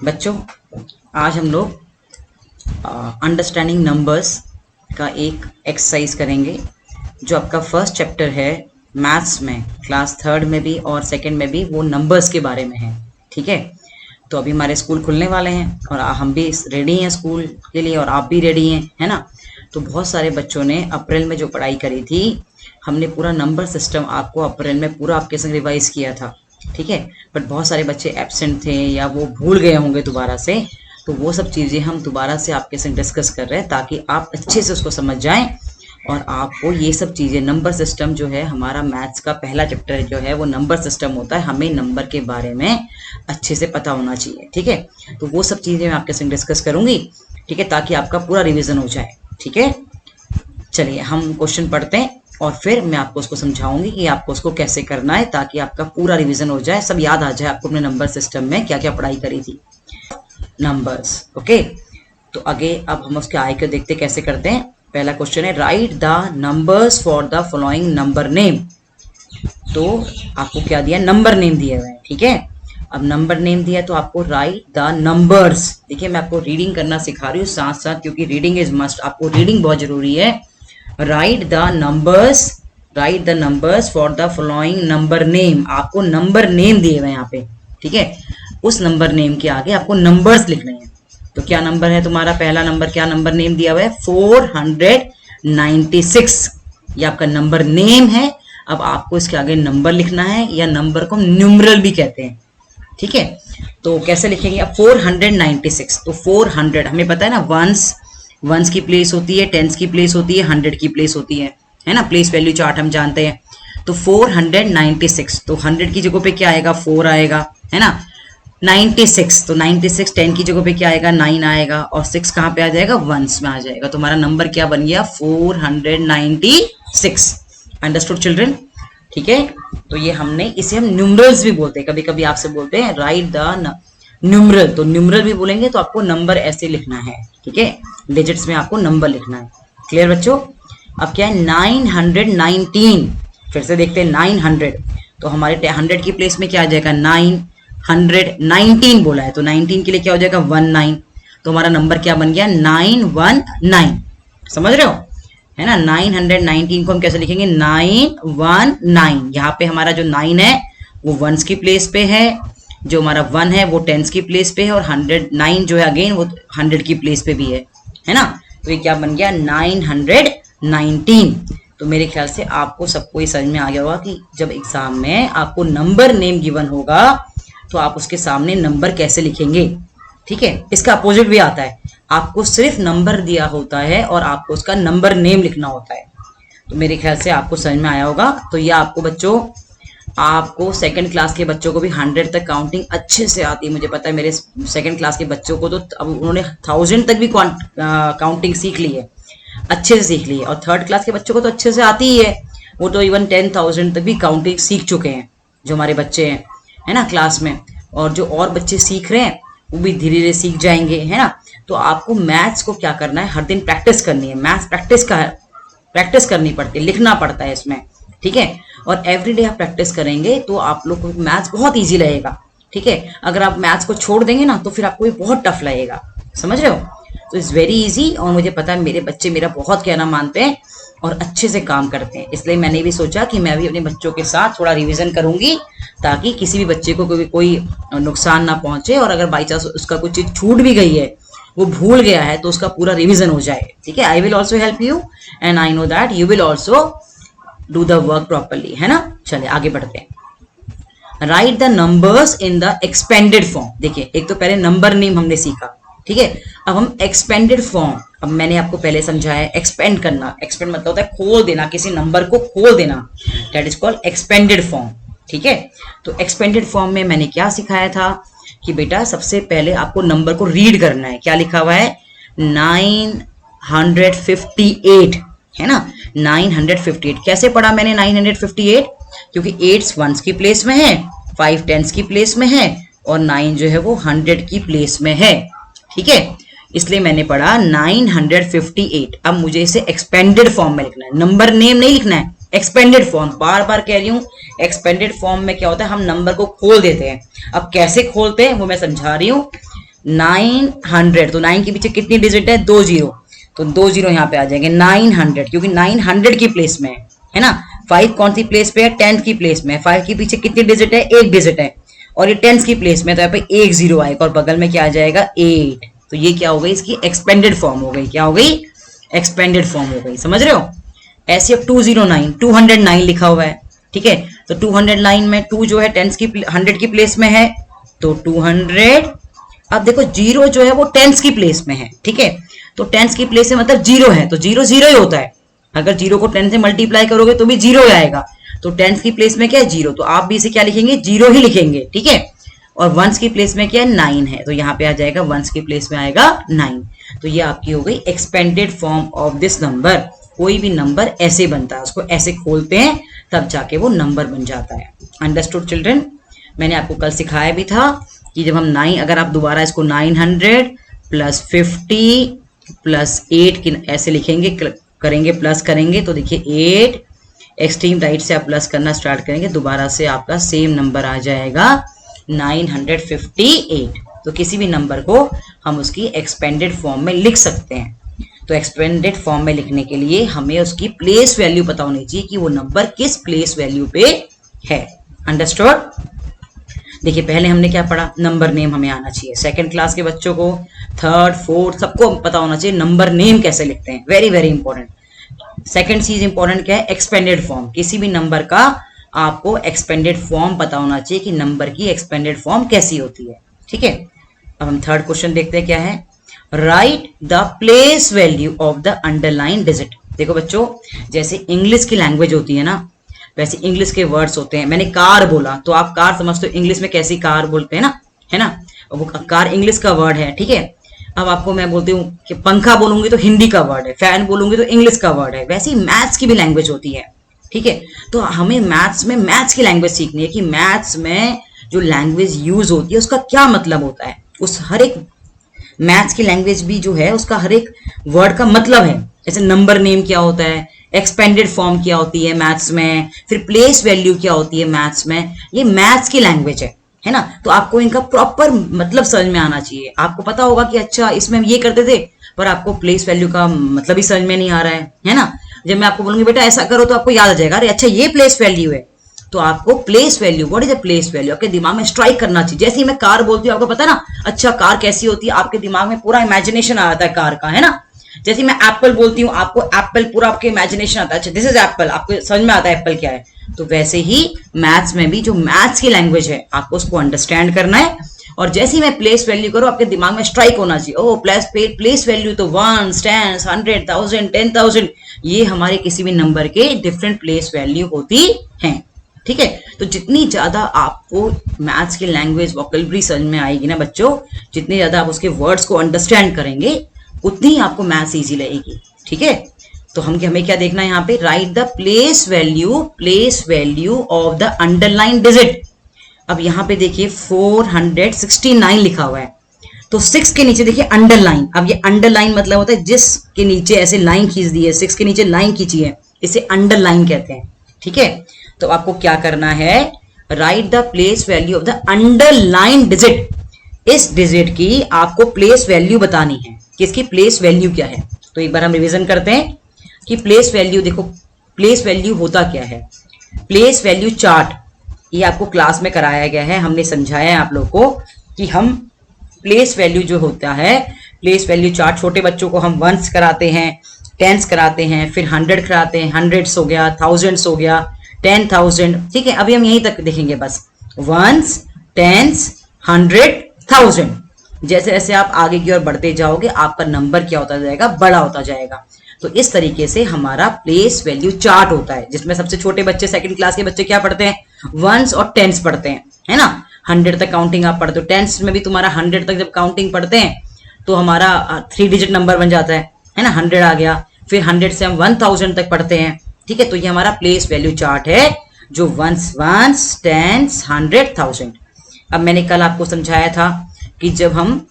बच्चों, आज हम लोग अंडरस्टैंडिंग नंबर्स का एक एक्सरसाइज करेंगे जो आपका फर्स्ट चैप्टर है मैथ्स में, क्लास थर्ड में भी और सेकंड में भी। वो नंबर्स के बारे में है। ठीक है, तो अभी हमारे स्कूल खुलने वाले हैं और हम भी रेडी हैं स्कूल के लिए और आप भी रेडी हैं, है ना। तो बहुत सारे बच्चों ने अप्रैल में जो पढ़ाई करी थी, हमने पूरा नंबर सिस्टम आपको अप्रैल में पूरा आपके संग रिवाइज किया था। ठीक है, बट बहुत सारे बच्चे एब्सेंट थे या वो भूल गए होंगे दोबारा से, तो वो सब चीज़ें हम दोबारा से आपके संग डिस्कस कर रहे हैं ताकि आप अच्छे से उसको समझ जाएं और आपको ये सब चीज़ें, नंबर सिस्टम जो है हमारा मैथ्स का पहला चैप्टर जो है वो नंबर सिस्टम होता है। हमें नंबर के बारे में अच्छे से पता होना चाहिए। ठीक है, तो वो सब चीज़ें मैं आपके संग डिस्कस करूंगी। ठीक है, ताकि आपका पूरा रिविजन हो जाए। ठीक है, चलिए हम क्वेश्चन पढ़ते हैं और फिर मैं आपको उसको समझाऊंगी कि आपको उसको कैसे करना है ताकि आपका पूरा रिवीजन हो जाए, सब याद आ जाए आपको अपने नंबर सिस्टम में क्या क्या पढ़ाई करी थी। Numbers, okay. तो आगे अब हम उसके आय को देखते कैसे करते हैं। पहला क्वेश्चन है, right the numbers for the following number name. तो आपको क्या दिया, नंबर नेम दिए हुए हैं। ठीक है, अब नंबर नेम दिया तो आपको राइट द नंबर्स। देखिए, मैं आपको रीडिंग करना सिखा रही हूँ साथ साथ, क्योंकि रीडिंग इज मस्ट। आपको रीडिंग बहुत जरूरी है। Right the numbers for the following number name. आपको नंबर नेम दिए हुए हैं यहाँ पे। ठीक है, उस नंबर नेम के आगे आपको नंबर्स लिखने हैं। तो क्या नंबर है तुम्हारा, पहला नंबर क्या नंबर नेम दिया हुआ है, 496। ये आपका नंबर नेम है। अब आपको इसके आगे नंबर लिखना है, या नंबर को न्यूमरल भी कहते हैं। ठीक है, तो कैसे लिखेंगे आप, 496। तो 400 हमें पता है ना, वंस की प्लेस होती है, टेंस की प्लेस होती है, 100 की प्लेस होती है ना। प्लेस वैल्यू चार्ट हम जानते हैं। तो 496, तो 100 की जगह पे क्या आएगा, 4 आएगा, है ना। 96, तो 96 10 की जगह पे क्या आएगा, 9 आएगा, और 6 कहाँ पे आ जाएगा, वंस में आ जाएगा। तो हमारा नंबर क्या बन गया, 496। Understood children. ठीक है, तो ये हमने, इसे हम न्यूमरल्स भी बोलते हैं। कभी कभी आपसे बोलते हैं राइट द न्यूमरल, तो न्यूमरल भी बोलेंगे तो आपको नंबर ऐसे लिखना है। ठीक है, डिजिट्स में आपको नंबर लिखना है। क्लियर बच्चों। अब क्या है, 919। फिर से देखते हैं 900, तो हमारे 100 की प्लेस में क्या आ जाएगा, 919 बोला है, तो 19 के लिए क्या हो जाएगा, 19। तो हमारा नंबर क्या बन गया, 919। समझ रहे हो, है ना। 919 को हम कैसे लिखेंगे, 919। यहाँ पे हमारा जो 9 है वो वंस की प्लेस पे है, जो हमारा 1 है वो टेंस की प्लेस पे है, और 109 जो है अगेन वो 100 की प्लेस पे भी है ना। तो ये क्या बन गया, 919। तो मेरे ख्याल से आपको सबको ये समझ में आ गया होगा कि जब एग्जाम में आपको नंबर नेम गिवन होगा तो आप उसके सामने नंबर कैसे लिखेंगे। ठीक है, इसका अपोजिट भी आता है, आपको सिर्फ नंबर दिया होता है और आपको उसका नंबर नेम लिखना होता है। तो मेरे ख्याल से आपको समझ में आया होगा। तो ये आपको बच्चों, आपको सेकंड क्लास के बच्चों को भी 100 तक काउंटिंग अच्छे से आती है। मुझे पता है मेरे सेकंड क्लास के बच्चों को तो अब उन्होंने 1000 तक भी काउंटिंग सीख ली है, अच्छे से सीख ली है। और थर्ड क्लास के बच्चों को तो अच्छे से आती ही है, वो तो इवन 10,000 तक भी काउंटिंग सीख चुके हैं जो हमारे बच्चे हैं, है ना, क्लास में। और जो और बच्चे सीख रहे हैं वो भी धीरे धीरे सीख जाएंगे, है ना। तो आपको मैथ्स को क्या करना है, हर दिन प्रैक्टिस करनी है। मैथ्स प्रैक्टिस करनी पड़ती है, लिखना पड़ता है इसमें। ठीक है, और एवरीडे आप प्रैक्टिस करेंगे तो आप लोग को मैथ्स बहुत इजी लगेगा। ठीक है, अगर आप मैथ्स को छोड़ देंगे ना तो फिर आपको ये बहुत टफ लगेगा। समझ रहे हो, तो इट्स वेरी इजी। और मुझे पता है मेरे बच्चे मेरा बहुत कहना मानते हैं और अच्छे से काम करते हैं, इसलिए मैंने भी सोचा कि मैं भी अपने बच्चों के साथ थोड़ा रिवीजन करूंगी ताकि किसी भी बच्चे को कोई नुकसान ना पहुंचे, और अगर बाई चांस उसका कुछ चीज छूट भी गई है, वो भूल गया है, तो उसका पूरा रिवीजन हो जाए। ठीक है, I will also help you and I know that you will also do the work properly, है ना। चलिए आगे बढ़ते हैं। Right the numbers in the expanded form. देखिए, एक तो पहले नंबर नेम हमने सीखा, ठीक है। अब हम एक्सपेंडेड फॉर्म, अब मैंने आपको पहले समझाया, एक्सपेंड करना, एक्सपेंड मतलब होता है खोल देना, किसी नंबर को खोल देना, that is called expanded form. ठीक है, तो एक्सपेंडेड फॉर्म में मैंने क्या सिखाया था कि बेटा सबसे पहले आपको नंबर को रीड करना है। क्या लिखा हुआ है, 958, है ना। 958 कैसे पढ़ा मैंने 958, क्योंकि 8 वंस की प्लेस में है, 5 टेंस की प्लेस में है, और 9 जो है वो 100 की प्लेस में है। ठीक है, इसलिए मैंने पढ़ा 958। अब मुझे इसे एक्सपेंडेड फॉर्म में लिखना है, नंबर नेम नहीं लिखना है, एक्सपेंडेड फॉर्म। बार बार कह रही हूँ, एक्सपेंडेड फॉर्म में क्या होता है, हम नंबर को खोल देते हैं। अब कैसे खोलते हैं वो मैं समझा रही हूँ। 900, तो 9 के पीछे कितनी डिजिट है? 2 जीरो, तो 2 जीरो यहाँ पे आ जाएंगे। 900 क्योंकि 900 की प्लेस में है ना। 5 कौन सी प्लेस पे है? 10 की प्लेस में। 5 के पीछे कितनी डिजिट है? 1 डिजिट है, और ये 10 की प्लेस में, तो यहाँ पे 1 जीरो आएगा और बगल में क्या आ जाएगा? 8। तो ये क्या हो गई? इसकी एक्सपेंडेड फॉर्म हो गई। क्या हो गई? एक्सपेंडेड फॉर्म हो गई। समझ रहे हो? ऐसे अब 209, 209 लिखा हुआ है, ठीक है। तो 209 में 2 जो है 10 की 100 की प्लेस में है, तो 200। अब देखो जीरो जो है वो 10 की प्लेस में है, ठीक है। तो 10 की प्लेस में मतलब जीरो है, तो जीरो जीरो ही होता है। अगर जीरो को 10 से मल्टीप्लाई करोगे तो भी जीरो ही आएगा। तो 10 की प्लेस में क्या है? जीरो, तो आप भी इसे क्या लिखेंगे? जीरो ही लिखेंगे, ठीक है। और वंस की प्लेस में क्या है? 9 है, तो यहाँ पे आ जाएगा वंस की प्लेस में आएगा 9। तो ये आपकी हो गई expanded form of this number. कोई भी नंबर ऐसे बनता है, उसको ऐसे खोलते हैं तब जाके वो नंबर बन जाता है। Understood children? मैंने आपको कल सिखाया भी था कि जब हम 9, अगर आप दोबारा इसको 900 प्लस 50 प्लस 8 की ऐसे लिखेंगे, करेंगे, प्लस करेंगे, तो देखिए 8, एक्सट्रीम राइट से आप प्लस करना स्टार्ट करेंगे, दोबारा से आपका सेम नंबर आ जाएगा 958। तो किसी भी नंबर को हम उसकी एक्सपेंडेड फॉर्म में लिख सकते हैं। तो एक्सपेंडेड फॉर्म में लिखने के लिए हमें उसकी प्लेस वैल्यू पता होनी चाहिए कि वो नंबर किस प्लेस वैल्यू पे है। अंडरस्टूड? देखिए पहले हमने क्या पढ़ा? नंबर नेम हमें आना चाहिए। सेकंड क्लास के बच्चों को, थर्ड, फोर्थ, सबको पता होना चाहिए नंबर नेम कैसे लिखते हैं। Very very important. सेकंड चीज इंपॉर्टेंट क्या है? Expanded form. किसी भी नंबर का आपको एक्सपेंडेड फॉर्म पता होना चाहिए कि नंबर की एक्सपेंडेड फॉर्म कैसी होती है, ठीक है। अब हम थर्ड क्वेश्चन देखते हैं क्या है। Right the place value of the underline digit. देखो बच्चों, जैसे इंग्लिश की लैंग्वेज होती है ना, वैसे इंग्लिश के वर्ड्स होते हैं। मैंने कार बोला तो आप कार समझते हो इंग्लिश में कैसी कार बोलते हैं ना, है ना। वो कार इंग्लिश का वर्ड है, ठीक है। अब आपको मैं बोलती हूँ कि पंखा बोलूंगी तो हिंदी का वर्ड है, फैन बोलूंगी तो इंग्लिश का वर्ड है। वैसे ही मैथ्स की भी लैंग्वेज होती है, ठीक है। तो हमें मैथ्स में मैथ्स की लैंग्वेज सीखनी है कि मैथ्स में जो लैंग्वेज यूज होती है उसका क्या मतलब होता है। उस हर एक मैथ्स की लैंग्वेज भी जो है उसका हर एक वर्ड का मतलब है। जैसे नंबर नेम क्या होता है, एक्सपेंडेड फॉर्म क्या होती है मैथ्स में, फिर प्लेस वैल्यू क्या होती है मैथ्स में। ये मैथ्स की लैंग्वेज है ना। तो आपको इनका प्रॉपर मतलब समझ में आना चाहिए। आपको पता होगा कि अच्छा इसमें हम ये करते थे, पर आपको प्लेस वैल्यू का मतलब ही समझ में नहीं आ रहा है ना। जब मैं आपको बोलूंगी बेटा ऐसा करो तो आपको याद आ जाएगा, अरे अच्छा ये प्लेस वैल्यू है। तो आपको place value, what is the place value, आपके दिमाग में स्ट्राइक करना चाहिए। जैसे ही मैं कार बोलती हूँ आपको पता है ना, अच्छा कार कैसी होती है, आपके दिमाग में पूरा इमेजिनेशन आ जाता है कार का, है ना। जैसे मैं एप्पल बोलती हूँ आपको एप्पल पूरा आपके इमेजिनेशन आता है, अच्छा दिस इज एप्पल, आपको समझ में आता है एप्पल क्या है। तो वैसे ही मैथ्स में भी जो मैथ्स की लैंग्वेज है आपको उसको अंडरस्टैंड करना है। और जैसे ही मैं प्लेस वैल्यू करूँ आपके दिमाग में स्ट्राइक होना चाहिए, ओ प्लेस वैल्यू तो 1, 10, 100, 1000, 10,000, ये हमारे किसी भी नंबर के डिफरेंट प्लेस वैल्यू होती हैं, ठीक है। तो जितनी ज्यादा आपको मैथ्स की लैंग्वेज वोकैबुलरी समझ में आएगी ना बच्चों, जितनी ज्यादा आप उसके वर्ड्स को अंडरस्टैंड करेंगे उतनी ही आपको मैथ्स इजी लगेगी, ठीक है। तो हमें क्या देखना है यहाँ पे, right the place value of the underline digit. अब यहाँ पे देखिए 469 लिखा हुआ है, तो 6 के नीचे देखिए अंडरलाइन। अब ये अंडरलाइन मतलब होता है जिसके नीचे ऐसे लाइन खींच दी है, 6 के नीचे लाइन खींची है, इसे अंडरलाइन कहते हैं, ठीक है। तो आपको क्या करना है, right the place value of the underline digit. इस डिजिट की आपको प्लेस वैल्यू बतानी है कि इसकी प्लेस वैल्यू क्या है। तो एक बार हम रिवीजन करते हैं कि प्लेस वैल्यू, देखो प्लेस वैल्यू होता क्या है। प्लेस वैल्यू चार्ट ये आपको क्लास में कराया गया है, हमने समझाया है आप लोगों को कि हम प्लेस वैल्यू जो होता है, प्लेस वैल्यू चार्ट छोटे बच्चों को हम वंस कराते हैं, टेंस कराते हैं, फिर 100 कराते हैं, हंड्रेड्स हो गया, थाउजेंड्स हो गया, 10,000, ठीक है। अभी हम यहीं तक देखेंगे बस, वंस, टेंस, 100, 1000। जैसे जैसे आप आगे की ओर बढ़ते जाओगे आपका नंबर क्या होता जाएगा, बड़ा होता जाएगा। तो इस तरीके से हमारा प्लेस वैल्यू चार्ट होता है, जिसमें सबसे छोटे बच्चे सेकंड क्लास के बच्चे क्या पढ़ते हैं, वंस और टेंस पढ़ते हैं, है ना। 100 तक काउंटिंग आप पढ़ते हो, टेंस में भी तुम्हारा 100 तक जब काउंटिंग पढ़ते हैं तो हमारा 3 डिजिट नंबर बन जाता है ना, 100 आ गया। फिर 100 से हम 1000 तक पढ़ते हैं, ठीक है। तो ये हमारा प्लेस वैल्यू चार्ट है जो वंस, टेंस, 100, 1000। अब मैंने कल आपको समझाया था कि जब हम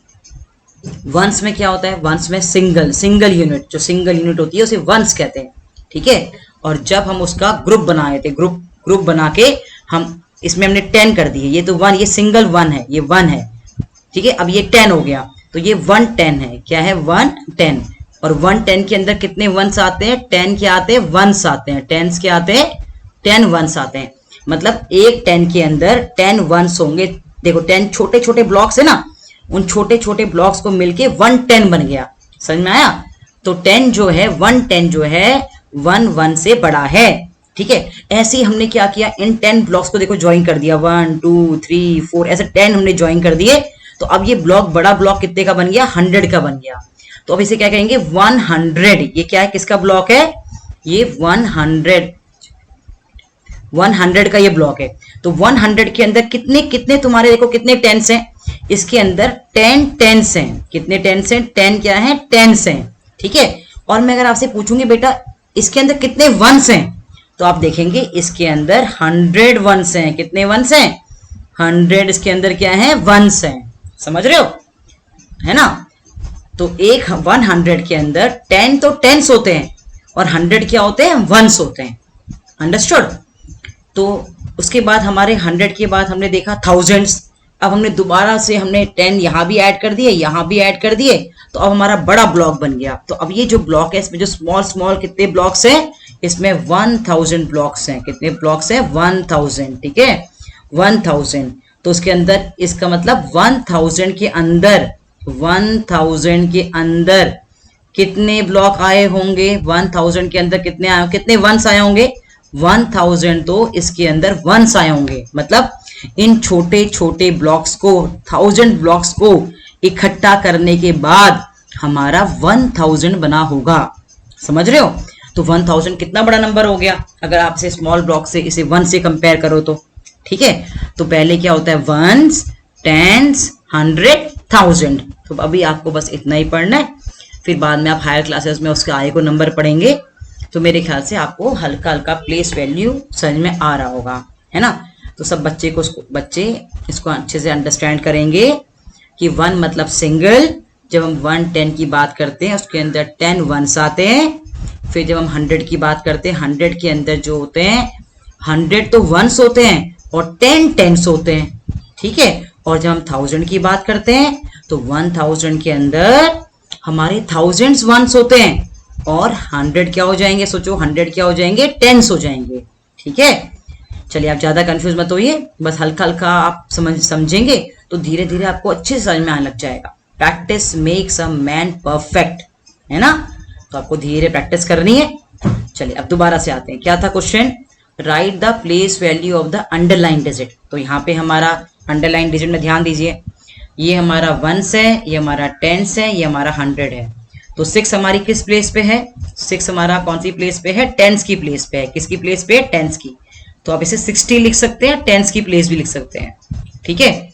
वंस में क्या होता है, वंस में सिंगल यूनिट, जो सिंगल यूनिट होती है उसे वंस कहते हैं, ठीक है। और जब हम उसका ग्रुप बनाए थे, ग्रुप बना के हम इसमें हमने 10 कर दिए, ये तो 1, ये सिंगल 1 है, ये 1 है, ठीक है, अब ये 10 हो गया, तो ये 110 है। क्या है? 110। और 110 के अंदर कितने वंस आते हैं? 10 के आते हैं वंस आते हैं। 10 के आते हैं 10 वंस आते हैं। मतलब एक 10 के अंदर 10 वंस होंगे। देखो 10 छोटे छोटे ब्लॉक्स है ना, उन छोटे छोटे ब्लॉक्स को मिलके 110 बन गया। समझ में आया? तो 10 जो है 110 जो है 1 से बड़ा है। ठीक है, ऐसे ही हमने क्या किया, इन 10 ब्लॉक्स को देखो ज्वाइन कर दिया, 1 2 3 4 ऐसे 10 हमने ज्वाइन कर दिए। तो अब ये ब्लॉक, बड़ा ब्लॉक कितने का बन गया? 100 का बन गया। तो अब इसे क्या कहेंगे? 100। ये क्या है? किसका ब्लॉक है? ये 100 का ये ब्लॉक है। तो 100 के अंदर कितने कितने तुम्हारे देखो कितने टेंस हैं? इसके अंदर 10 टेंस हैं। कितने टेंस हैं? 10 क्या है? टेंस हैं। ठीक है, और मैं अगर आपसे पूछूंगी बेटा इसके अंदर कितने वंस हैं, तो आप देखेंगे इसके अंदर 100 वंस हैं। कितने वंस हैं? 100 इसके अंदर क्या है? वंस हैं। समझ रहे हो? है ना? तो एक 100 के अंदर 10 तो टेंस होते हैं और 100 क्या होते हैं? वंस होते हैं। अंडरस्टूड? तो उसके बाद हमारे 100 के बाद हमने देखा थाउजेंड्स। अब हमने दोबारा से हमने 10 यहां भी ऐड कर दिए, यहां भी ऐड कर दिए, तो अब हमारा बड़ा ब्लॉक बन गया। तो अब ये जो ब्लॉक है इसमें जो स्मॉल स्मॉल कितने ब्लॉक्स हैं? इसमें 1000 ब्लॉक्स हैं। कितने ब्लॉक्स हैं? 1000। ठीक है, 1000। तो उसके अंदर इसका मतलब 1000 के अंदर 1000 के अंदर कितने ब्लॉक आए होंगे? 1000 के अंदर कितने आए, कितने वंस आए होंगे? 1000। तो इसके अंदर वंस आए होंगे। मतलब इन छोटे छोटे ब्लॉक्स को, 1000 ब्लॉक्स को इकट्ठा करने के बाद हमारा 1000 बना होगा। समझ रहे हो? तो 1000 कितना बड़ा नंबर हो गया अगर आपसे स्मॉल ब्लॉक से इसे 1 से कंपेयर करो तो। ठीक है, तो पहले क्या होता है? Ones, tens, 100, 1000। तो अभी आपको बस इतना ही पढ़ना है, फिर बाद में आप हायर क्लासेस में उसके आगे को नंबर पढ़ेंगे। तो मेरे ख्याल से आपको हल्का हल्का प्लेस वैल्यू समझ में आ रहा होगा, है ना? तो सब बच्चे इसको अच्छे से अंडरस्टैंड करेंगे कि 1 मतलब सिंगल। जब हम 110 की बात करते हैं उसके अंदर 10 वंस आते हैं। फिर जब हम 100 की बात करते हैं, 100 के अंदर जो होते हैं 100 तो वंस होते हैं और 10 टेंस होते हैं। ठीक है, और जब हम 1000 की बात करते हैं तो 1000 के अंदर हमारे थाउजेंड्स वंस होते हैं और 100 क्या हो जाएंगे? सोचो, 100 क्या हो जाएंगे? टेंस हो जाएंगे। ठीक है, चलिए आप ज्यादा कंफ्यूज मत होइए, बस हल्का हल्का आप समझेंगे तो धीरे धीरे आपको अच्छे से समझ में आने लग जाएगा। Practice makes a man perfect, है ना? तो आपको धीरे प्रैक्टिस करनी है। चलिए अब दोबारा से आते हैं। क्या था question? Right the place value of the underline digit. तो यहाँ पे हमारा अंडरलाइन डिजिट में ध्यान दीजिए, ये हमारा वंस है, ये हमारा टेंस है, ये हमारा 100 है। तो 6 हमारी किस प्लेस पे है? 6 हमारा कौन सी प्लेस पे है? टेंस की प्लेस पे है। किसकी प्लेस पे है? टेंस की। तो आप इसे 60 लिख सकते हैं, टेंस की प्लेस भी लिख सकते हैं। ठीक है,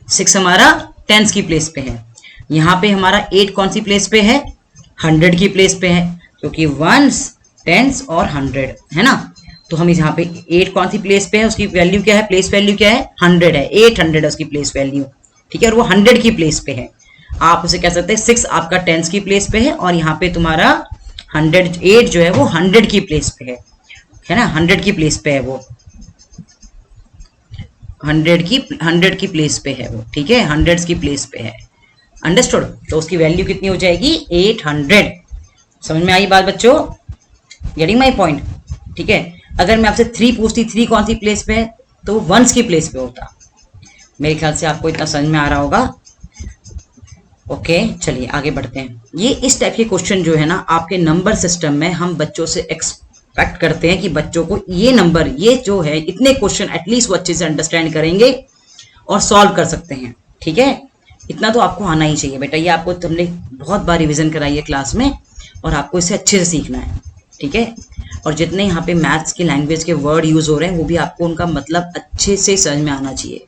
6 हमारा टेंस की प्लेस पे है। यहाँ पे हमारा 8 कौन सी प्लेस पे है? 100 की प्लेस पे है, क्योंकि वंस, टेंस और 100 है ना। तो हम यहाँ पे 8 कौन सी प्लेस पे है? उसकी वैल्यू क्या है? प्लेस वैल्यू क्या है? 100 है। 800 है उसकी प्लेस वैल्यू। ठीक है, और वो 100 की प्लेस पे है। आप उसे कह सकते हैं 6 आपका टेंस की प्लेस पे है और यहाँ पे तुम्हारा 8 जो है वो 100 की प्लेस पे है ना? 100 की प्लेस पे है वो, 100 की प्लेस पे है वो। ठीक है, 100 की प्लेस पे है। अंडरस्टूड? तो उसकी वैल्यू कितनी हो जाएगी? 800। समझ में आई बात बच्चों? Getting my point? ठीक है, अगर मैं आपसे 3 पूछती, 3 कौन सी प्लेस पे है? तो वंस की प्लेस पे होता। मेरे ख्याल से आपको इतना समझ में आ रहा होगा। ओके, चलिए आगे बढ़ते हैं। ये इस टाइप के क्वेश्चन जो है ना आपके नंबर सिस्टम में हम बच्चों से एक्सपेक्ट करते हैं कि बच्चों को ये नंबर, ये जो है इतने क्वेश्चन एटलीस्ट वो अच्छे से अंडरस्टैंड करेंगे और सॉल्व कर सकते हैं। ठीक है, इतना तो आपको आना ही चाहिए बेटा। ये आपको तुमने बहुत बार रिविजन कराई है क्लास में और आपको इसे अच्छे से सीखना है। ठीक है, और जितने यहाँ पे मैथ्स की लैंग्वेज के वर्ड यूज हो रहे हैं वो भी आपको उनका मतलब अच्छे से समझ में आना चाहिए।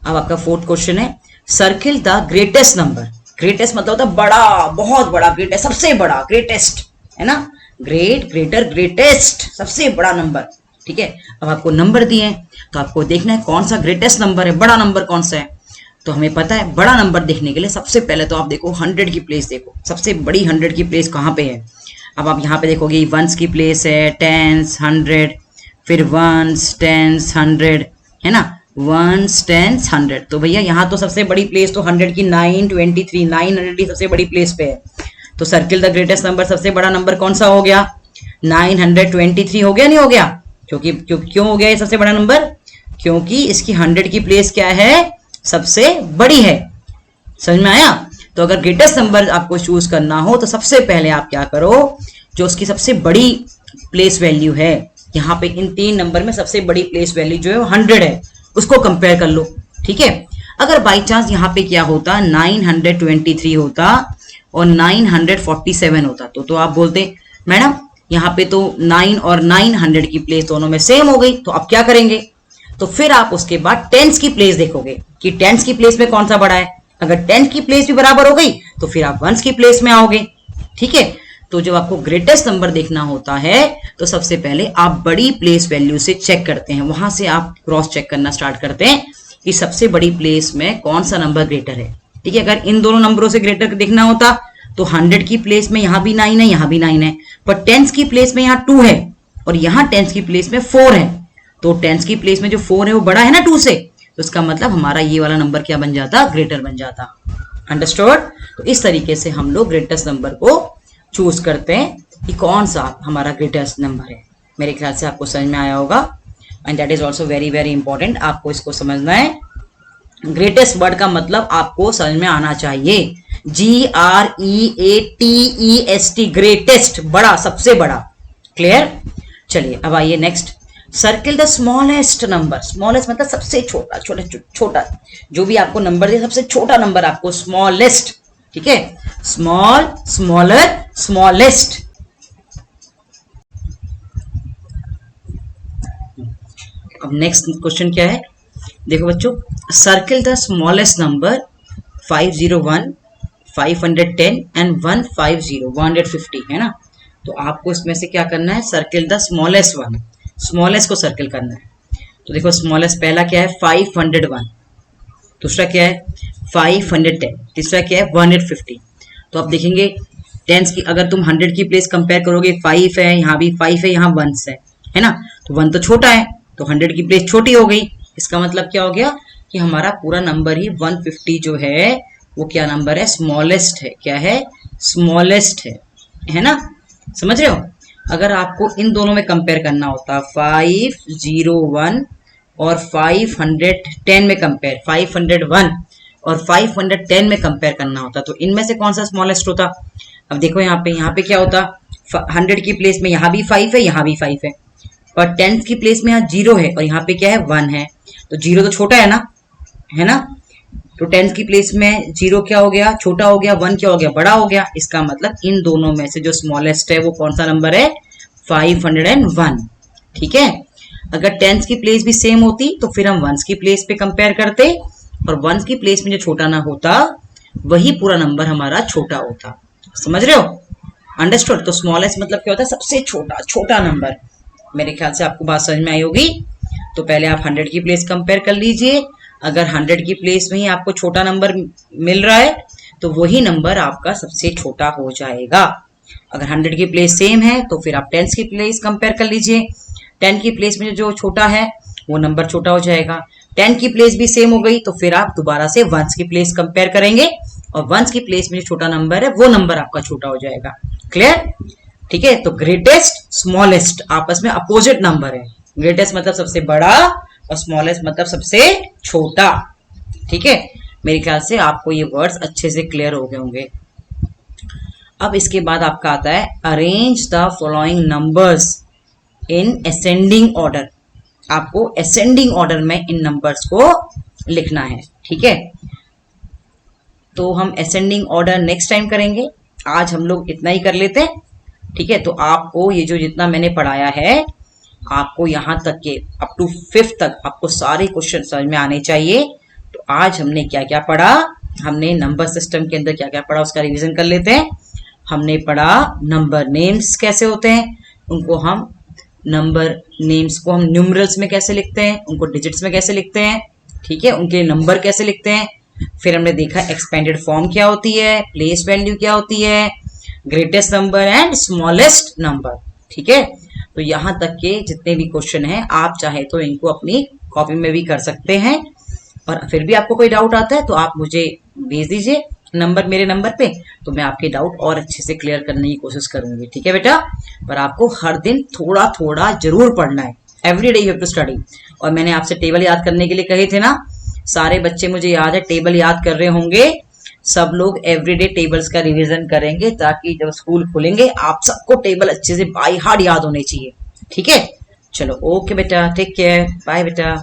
अब आपका 4th क्वेश्चन है, circle the greatest number. Greatest मतलब होता है बड़ा, बहुत बड़ा। ग्रेटेस्ट सबसे बड़ा, ग्रेटेस्ट है ना? ग्रेट, ग्रेटर, ग्रेटेस्ट सबसे बड़ा नंबर। ठीक है, अब आपको नंबर दिए हैं तो आपको देखना है कौन सा ग्रेटेस्ट नंबर है, बड़ा नंबर कौन सा है। तो हमें पता है बड़ा नंबर देखने के लिए सबसे पहले तो आप देखो 100 की प्लेस देखो, सबसे बड़ी 100 की प्लेस कहाँ पे है। अब आप यहाँ पे देखोगे वंस की प्लेस है, टेंस, 100, फिर वंस, टेंस, 100 है ना। Ones, tens, 100। तो भैया यहाँ तो सबसे बड़ी प्लेस तो 100 की 923, 900 की सबसे बड़ी प्लेस पे है। तो सर्किल द ग्रेटेस्ट नंबर, सबसे बड़ा नंबर कौन सा हो गया? 923 हो गया, नहीं हो गया? क्यों हो गया ये सबसे बड़ा नंबर? क्योंकि इसकी 100 की प्लेस क्या है? सबसे बड़ी है। समझ में आया? तो अगर ग्रेटेस्ट नंबर आपको चूज करना हो तो सबसे पहले आप क्या करो, जो उसकी सबसे बड़ी प्लेस वैल्यू है, यहाँ पे इन 3 नंबर में सबसे बड़ी प्लेस वैल्यू जो है वो 100 है, उसको कंपेयर कर लो। ठीक है, अगर बाई चांस यहाँ पे क्या होता, 923 होता और 947 होता तो आप बोलते मैडम यहाँ पे तो 9 और 900 की प्लेस दोनों में सेम हो गई, तो अब क्या करेंगे? तो फिर आप उसके बाद टेंस की प्लेस देखोगे कि टेंस की प्लेस में कौन सा बड़ा है। अगर टेंस की प्लेस भी बराबर हो गई तो फिर आप वंस की प्लेस में आओगे। ठीक है, तो जब आपको ग्रेटेस्ट नंबर देखना होता है तो सबसे पहले आप बड़ी प्लेस वैल्यू से चेक करते हैं, वहां से आप क्रॉस चेक करना स्टार्ट करते हैं कि सबसे बड़ी प्लेस में कौन सा नंबर ग्रेटर है। ठीक है, अगर इन दोनों नंबरों से ग्रेटर देखना होता तो 100 की प्लेस में यहां भी 9 है, यहां भी 9 है, पर टेंस की प्लेस में यहां 2 है और यहां टेंस की प्लेस में 4 है। तो टेंस की प्लेस में जो 4 है वो बड़ा है ना 2 से, तो इसका मतलब हमारा ये वाला नंबर क्या बन जाता? ग्रेटर बन जाता। अंडरस्टूड? तो इस तरीके से हम लोग ग्रेटेस्ट नंबर को चूज करते हैं कि कौन सा हमारा ग्रेटेस्ट नंबर है। मेरे ख्याल से आपको समझ में आया होगा, and that is also very very important, आपको इसको समझना है। ग्रेटेस्ट वर्ड का मतलब आपको समझ में आना चाहिए, GREATEST, ग्रेटेस्ट, बड़ा, सबसे बड़ा। क्लियर? चलिए अब आइए next, circle the smallest number. Smallest मतलब सबसे छोटा, छोटा जो भी आपको नंबर दे सबसे छोटा नंबर आपको स्मॉलेस्ट। ठीक है, स्मॉल, स्मॉलर, स्मॉलेस्ट। अब नेक्स्ट क्वेश्चन क्या है, देखो बच्चों, circle the smallest number 501, 510 and 150, 150 है ना। तो आपको इसमें से क्या करना है? Circle the smallest one, smallest को सर्किल करना है। तो देखो स्मॉलेस्ट पहला क्या है? 501, दूसरा क्या है? 510, तीसरा क्या है? 150। तो आप देखेंगे टेंस की, अगर तुम 100 की प्लेस कंपेयर करोगे, 5 है, यहाँ भी 5 है, यहाँ 1 है ना, तो 1 तो छोटा है, तो 100 की प्लेस छोटी हो गई। इसका मतलब क्या हो गया कि हमारा पूरा नंबर ही 150 जो है वो क्या नंबर है? स्मॉलेस्ट है। क्या है? स्मॉलेस्ट है ना। समझ रहे हो? अगर आपको इन दोनों में कंपेयर करना होता, 501 और 510 में कंपेयर, 501 और 510 में कंपेयर करना होता, तो इनमें से कौन सा स्मॉलेस्ट होता? अब देखो यहाँ पे क्या होता, 100 की प्लेस में यहाँ भी 5 है, यहाँ भी 5 है, पर 10 की प्लेस में यहाँ 0 है और यहाँ पे क्या है? 1 है, तो 0 तो छोटा है ना। तो 10 की प्लेस में 0 क्या हो गया? छोटा हो गया, 1 क्या हो गया? बड़ा हो गया। इसका मतलब इन दोनों में से जो स्मॉलेस्ट है वो कौन सा नंबर है? 501। ठीक है, अगर 10 की प्लेस भी सेम होती तो फिर हम 1 की प्लेस पे कंपेयर करते, और 1 की प्लेस में जो छोटा ना होता वही पूरा नंबर हमारा छोटा होता। समझ रहे हो? अंडरस्टूड? तो स्मॉलेस्ट मतलब क्या होता है? सबसे छोटा नंबर। मेरे ख्याल से आपको बात समझ में आई होगी। तो पहले आप 100 की प्लेस कंपेयर कर लीजिए, अगर 100 की प्लेस में ही आपको छोटा नंबर मिल रहा है तो वही नंबर आपका सबसे छोटा हो जाएगा। अगर 100 की प्लेस सेम है तो फिर आप 10 की प्लेस कंपेयर कर लीजिए, 10 की प्लेस में जो छोटा है वो नंबर छोटा हो जाएगा। 10 की प्लेस भी सेम हो गई तो फिर आप दोबारा से 1 की प्लेस कंपेयर करेंगे और 1 की प्लेस में जो छोटा नंबर है वो नंबर आपका छोटा हो जाएगा। क्लियर? ठीक है, तो ग्रेटेस्ट स्मॉलेस्ट आपस में अपोजिट नंबर है। ग्रेटेस्ट मतलब सबसे बड़ा और स्मॉलेस्ट मतलब सबसे छोटा। ठीक है, मेरे ख्याल से आपको ये वर्ड्स अच्छे से क्लियर हो गए होंगे। अब इसके बाद आपका आता है arrange the following numbers in ascending order. आपको असेंडिंग ऑर्डर में इन नंबर्स को लिखना है। ठीक है, तो हम असेंडिंग ऑर्डर नेक्स्ट टाइम करेंगे, आज हम लोग इतना ही कर लेते हैं। ठीक है, तो आपको ये जो जितना मैंने पढ़ाया है आपको यहाँ तक के अप टू 5th तक आपको सारे क्वेश्चन समझ में आने चाहिए। तो आज हमने क्या क्या पढ़ा, हमने नंबर सिस्टम के अंदर क्या क्या पढ़ा उसका रिवीजन कर लेते हैं। हमने पढ़ा नंबर नेम्स कैसे होते हैं, उनको हम नंबर नेम्स को हम न्यूमरल्स में कैसे लिखते हैं, उनको डिजिट्स में कैसे लिखते हैं। ठीक है, उनके नंबर कैसे लिखते हैं। फिर हमने देखा एक्सपेंडेड फॉर्म क्या होती है, प्लेस वैल्यू क्या होती है, greatest number and smallest number. ठीक है, तो यहाँ तक के जितने भी क्वेश्चन हैं आप चाहे तो इनको अपनी कॉपी में भी कर सकते हैं। और फिर भी आपको कोई डाउट आता है तो आप मुझे भेज दीजिए मेरे नंबर पे, तो मैं आपके डाउट और अच्छे से क्लियर करने की कोशिश करूंगी। ठीक है बेटा, पर आपको हर दिन थोड़ा थोड़ा जरूर पढ़ना है। Every day you have to study. और मैंने आपसे टेबल याद करने के लिए कहे थे ना, सारे बच्चे मुझे याद है टेबल याद कर रहे होंगे। सब लोग एवरीडे टेबल्स का रिवीजन करेंगे ताकि जब स्कूल खुलेंगे आप सबको टेबल अच्छे से बाय हार्ट याद होने चाहिए। ठीक है, चलो ओके बेटा, टेक केयर, बाय बेटा।